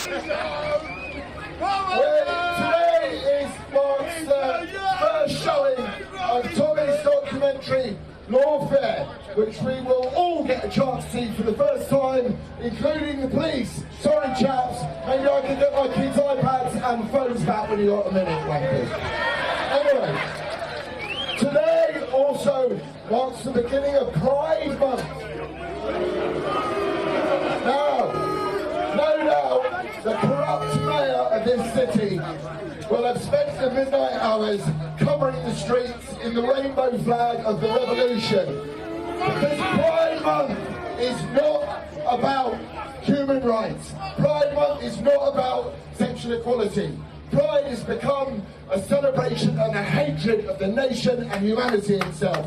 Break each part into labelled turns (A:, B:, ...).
A: Today marks the first showing of Tommy's documentary, Lawfare, which we will all get a chance to see for the first time, including the police. Sorry chaps, maybe I can get my kids' iPads and phones back when you got a minute, wankers. Anyway, today also marks the beginning of Pride Month. Now, no doubt, the corrupt mayor of this city will have spent the midnight hours covering the streets in the rainbow flag of the revolution. Because Pride Month is not about human rights. Pride Month is not about sexual equality. Pride has become a celebration and a hatred of the nation and humanity itself.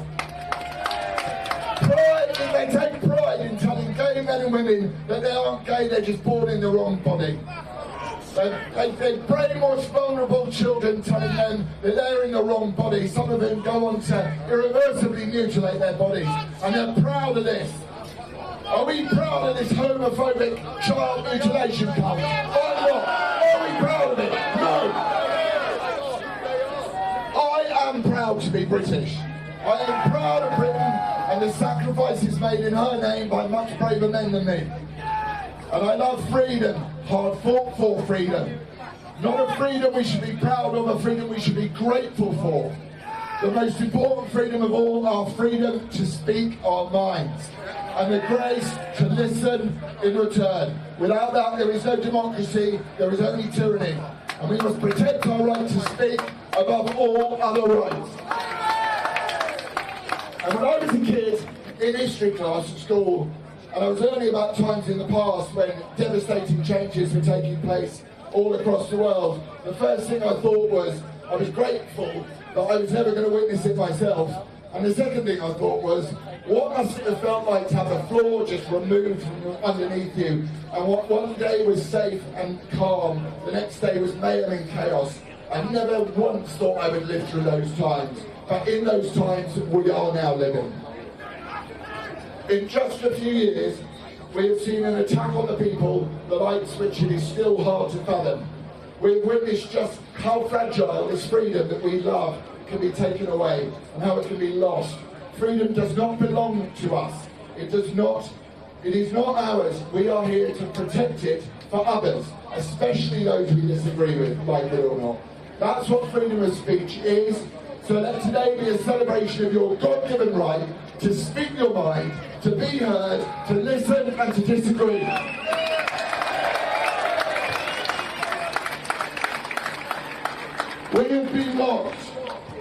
A: They take pride in telling gay men and women that they aren't gay, they're just born in the wrong body. They brainwash vulnerable children, telling them that they're in the wrong body. Some of them go on to irreversibly mutilate their bodies, and they're proud of this. Are we proud of this homophobic child mutilation cult? I'm not. Are we proud of it? No. I am proud to be British. I am proud of Britain and the sacrifices made in her name by much braver men than me. And I love freedom, hard fought for freedom. Not a freedom we should be proud of, a freedom we should be grateful for. The most important freedom of all, our freedom to speak our minds. And the grace to listen in return. Without that, there is no democracy, there is only tyranny. And we must protect our right to speak above all other rights. And when I was a kid in history class at school, and I was learning about times in the past when devastating changes were taking place all across the world, the first thing I thought was, I was grateful that I was never going to witness it myself. And the second thing I thought was, what must it have felt like to have a floor just removed from underneath you, and what one day was safe and calm, the next day was mayhem and chaos. I never once thought I would live through those times. But in those times, we are now living. In just a few years, we have seen an attack on the people, the likes which it is still hard to fathom. We've witnessed just how fragile this freedom that we love can be taken away and how it can be lost. Freedom does not belong to us. It is not ours. We are here to protect it for others, especially those we disagree with, like it or not. That's what freedom of speech is. So let today be a celebration of your God-given right to speak your mind, to be heard, to listen and to disagree. We have been locked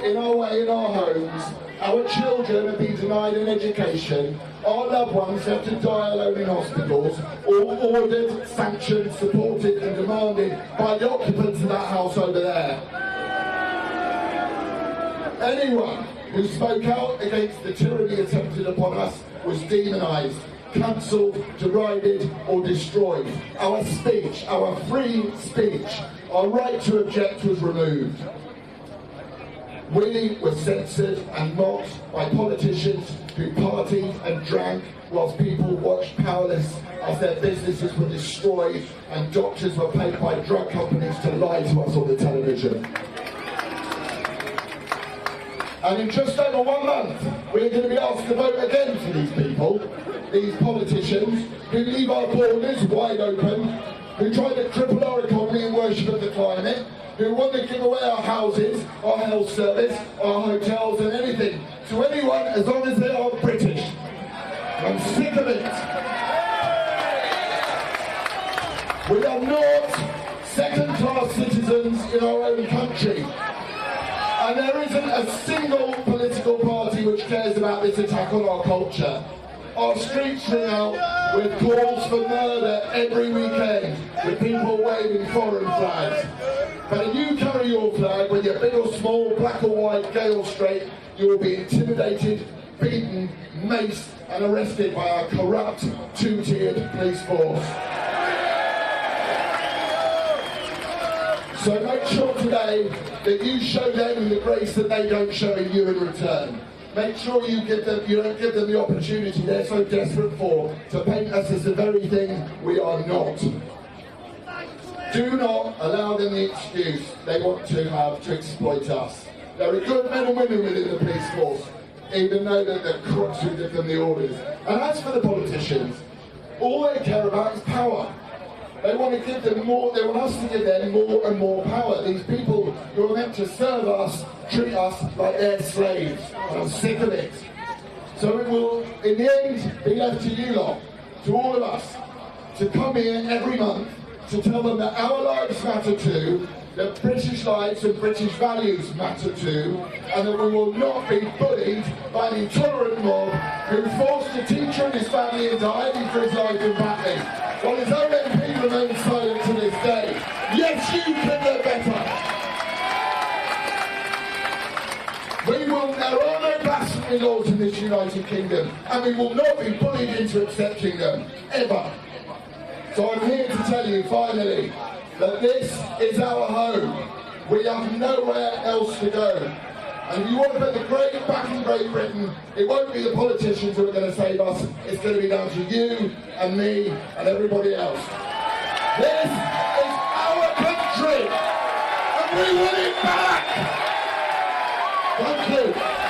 A: in our way in our homes. Our children have been denied an education. Our loved ones have to die alone in hospitals, all ordered, sanctioned, supported and demanded by the occupants of that house over there. Anyone who spoke out against the tyranny attempted upon us was demonised, cancelled, derided or destroyed. Our speech, our free speech, our right to object was removed. We were censored and mocked by politicians who partied and drank whilst people watched powerless as their businesses were destroyed and doctors were paid by drug companies to lie to us on the television. And in just over 1 month, we're going to be asked to vote again for these people, these politicians, who leave our borders wide open, who try to cripple our economy and worship of the climate, who want to give away our houses, our health service, our hotels and anything to anyone as long as they are British. I'm sick of it. We are not second-class citizens in our own country. And there isn't a single political party which cares about this attack on our culture. Our streets ring out with calls for murder every weekend, with people waving foreign flags. But if you carry your flag, whether you're big or small, black or white, gay or straight, you will be intimidated, beaten, maced and arrested by our corrupt, two-tiered police force. So make sure today that you show them the grace that they don't show you in return. Make sure you don't give them the opportunity they're so desperate for to paint us as the very thing we are not. Do not allow them the excuse they want to have to exploit us. There are good men and women within the police force, even though they're the crooks who give them the orders. And as for the politicians, all they care about is power. They want to give them more, they want us to give them more and more power. These people who are meant to serve us, treat us like they're slaves. And I'm sick of it. So it will, in the end, be left to you lot, to all of us, to come here every month to tell them that our lives matter too, that British lives and British values matter too, and that we will not be bullied by an intolerant mob who forced a teacher and his family into hiding for his life in Batley, while his own MP remains silent to this day. Yes, you can do better. There are no blasphemy laws in this United Kingdom, and we will not be bullied into accepting them, ever. So I'm here to tell you, finally, that this is our home. We have nowhere else to go. And if you want to put the great back in Great Britain, it won't be the politicians who are going to save us. It's going to be down to you and me and everybody else. This is our country, and we want it back. Thank you.